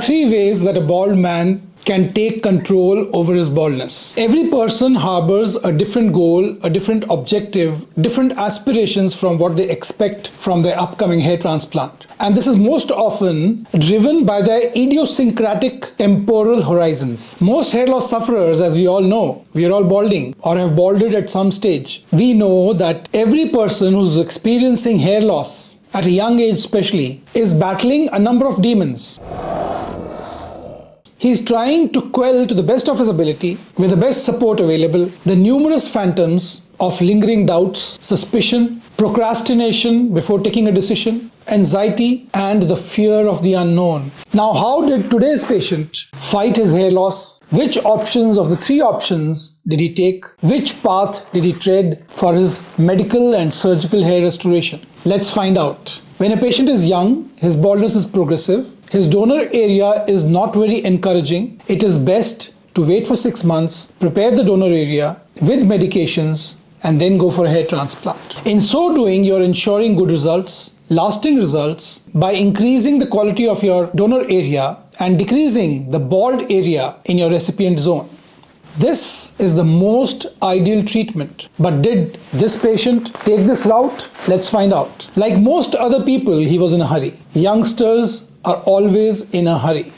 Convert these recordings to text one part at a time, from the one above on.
three ways that a bald man can take control over his baldness. Every person harbors a different goal, a different objective, different aspirations from what they expect from their upcoming hair transplant. And this is most often driven by their idiosyncratic temporal horizons. Most hair loss sufferers, as we all know, we are all balding or have balded at some stage. We know that every person who's experiencing hair loss, at a young age especially, is battling a number of demons. He's trying to quell to the best of his ability, with the best support available, the numerous phantoms of lingering doubts, suspicion, procrastination before taking a decision, anxiety, and the fear of the unknown. Now, how did today's patient fight his hair loss? Which options of the three options did he take? Which path did he tread for his medical and surgical hair restoration? Let's find out. When a patient is young, his baldness is progressive, his donor area is not very encouraging, it is best to wait for 6 months, prepare the donor area with medications, and then go for a hair transplant. In so doing, you're ensuring good results, lasting results, by increasing the quality of your donor area and decreasing the bald area in your recipient zone. This is the most ideal treatment. But did this patient take this route? Let's find out. Like most other people, he was in a hurry. Youngsters are always in a hurry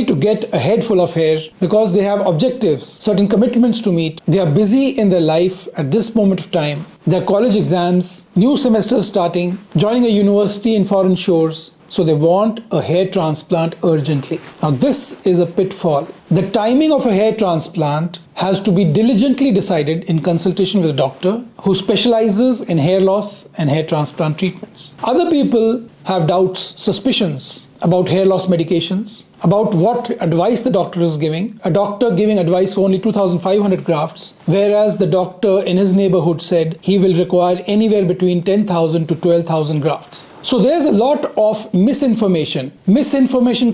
to get a head full of hair because they have objectives, certain commitments to meet. They are busy in their life at this moment of time. Their college exams, new semesters starting, joining a university in foreign shores. So they want a hair transplant urgently. Now this is a pitfall. The timing of a hair transplant has to be diligently decided in consultation with a doctor who specializes in hair loss and hair transplant treatments. Other people have doubts, suspicions about hair loss medications, about what advice the doctor is giving. A doctor giving advice for only 2,500 grafts, whereas the doctor in his neighborhood said he will require anywhere between 10,000 to 12,000 grafts. So there's a lot of misinformation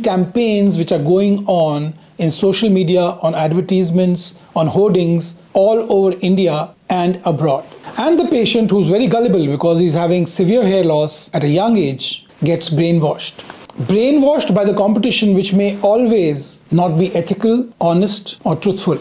campaigns which are going on in social media, on advertisements, on hoardings all over India and abroad. And the patient, who's very gullible because he's having severe hair loss at a young age, gets brainwashed. Brainwashed by the competition, which may always not be ethical, honest, or truthful.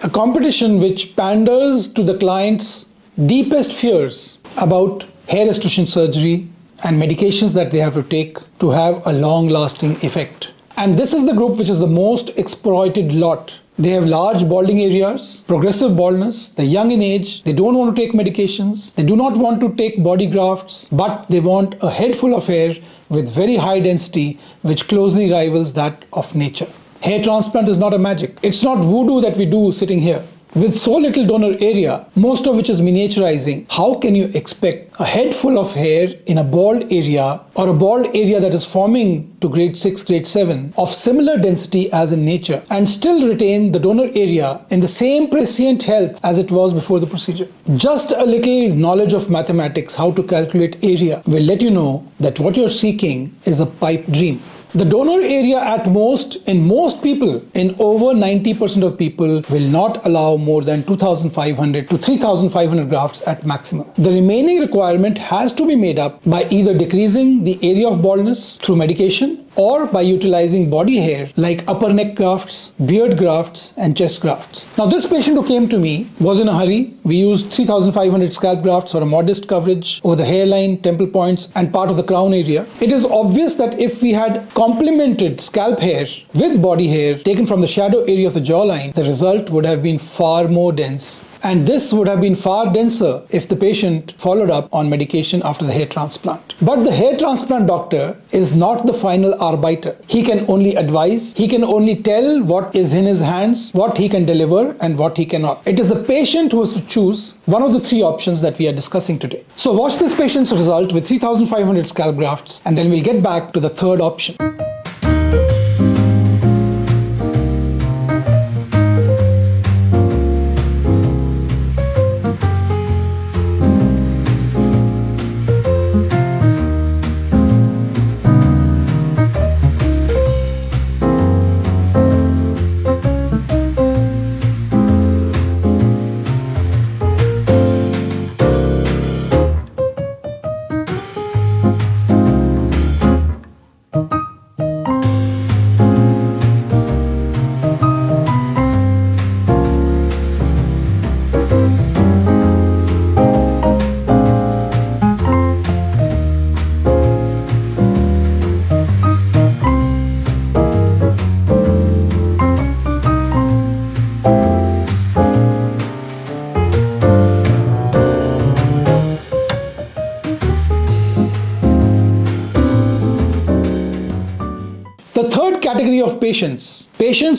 A competition which panders to the client's deepest fears about hair restoration surgery and medications that they have to take to have a long-lasting effect. And this is the group which is the most exploited lot. They have large balding areas, progressive baldness, they're young in age, they don't want to take medications, they do not want to take body grafts, but they want a head full of hair with very high density, which closely rivals that of nature. Hair transplant is not a magic. It's not voodoo that we do sitting here. With so little donor area, most of which is miniaturizing, how can you expect a head full of hair in a bald area or a bald area that is forming to grade 6, grade 7 of similar density as in nature and still retain the donor area in the same prescient health as it was before the procedure? Just a little knowledge of mathematics, how to calculate area, will let you know that what you're seeking is a pipe dream. The donor area at most, in most people, in over 90% of people, will not allow more than 2,500 to 3,500 grafts at maximum. The remaining requirement has to be made up by either decreasing the area of baldness through medication or by utilizing body hair like upper neck grafts, beard grafts, and chest grafts. Now, this patient who came to me was in a hurry. We used 3,500 scalp grafts for a modest coverage over the hairline, temple points, and part of the crown area. It is obvious that if we had complemented scalp hair with body hair taken from the shadow area of the jawline, the result would have been far more dense. And this would have been far denser if the patient followed up on medication after the hair transplant. But the hair transplant doctor is not the final arbiter. He can only advise, he can only tell what is in his hands, what he can deliver and what he cannot. It is the patient who has to choose one of the three options that we are discussing today. So watch this patient's result with 3,500 scalp grafts and then we'll get back to the third option. The third category of patients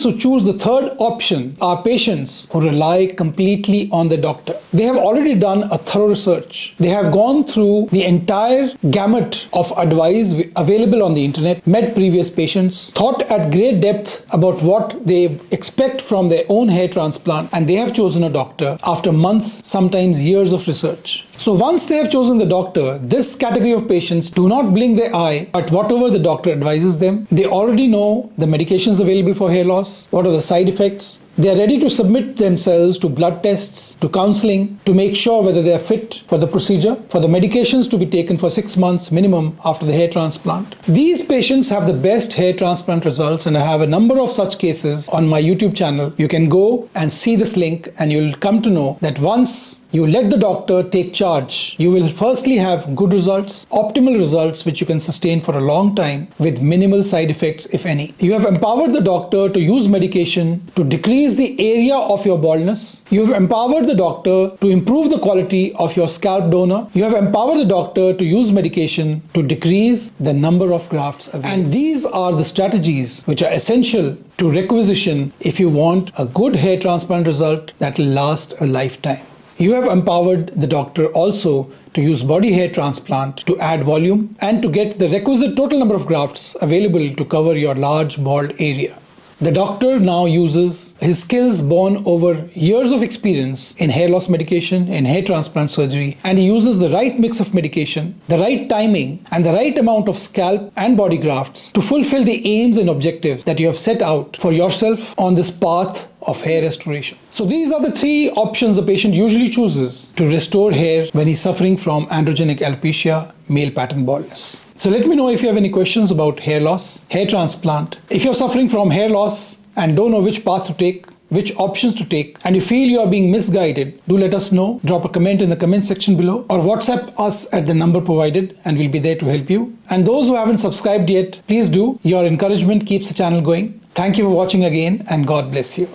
who choose the third option, are patients who rely completely on the doctor. They have already done a thorough research. They have gone through the entire gamut of advice available on the internet, met previous patients, thought at great depth about what they expect from their own hair transplant, and they have chosen a doctor after months, sometimes years of research. So once they have chosen the doctor, this category of patients do not blink their eye at whatever the doctor advises them. They already know the medications available for hair loss, what are the side effects. They are ready to submit themselves to blood tests, to counseling, to make sure whether they are fit for the procedure, for the medications to be taken for 6 months minimum after the hair transplant. These patients have the best hair transplant results, and I have a number of such cases on my YouTube channel. You can go and see this link and you'll come to know that once you let the doctor take charge, you will firstly have good results, optimal results which you can sustain for a long time with minimal side effects, if any. You have empowered the doctor to use medication to decrease the area of your baldness. You have empowered the doctor to improve the quality of your scalp donor. You have empowered the doctor to use medication to decrease the number of grafts available. And these are the strategies which are essential to requisition if you want a good hair transplant result that will last a lifetime. You have empowered the doctor also to use body hair transplant to add volume and to get the requisite total number of grafts available to cover your large bald area. The doctor now uses his skills born over years of experience in hair loss medication, in hair transplant surgery, and he uses the right mix of medication, the right timing, and the right amount of scalp and body grafts to fulfill the aims and objectives that you have set out for yourself on this path of hair restoration. So these are the 3 options a patient usually chooses to restore hair when he's suffering from androgenic alopecia, male pattern baldness. So let me know if you have any questions about hair loss, hair transplant. If you're suffering from hair loss and don't know which path to take, which options to take, and you feel you are being misguided, do let us know. Drop a comment in the comment section below or WhatsApp us at the number provided and we'll be there to help you. And those who haven't subscribed yet, please do. Your encouragement keeps the channel going. Thank you for watching again, and God bless you.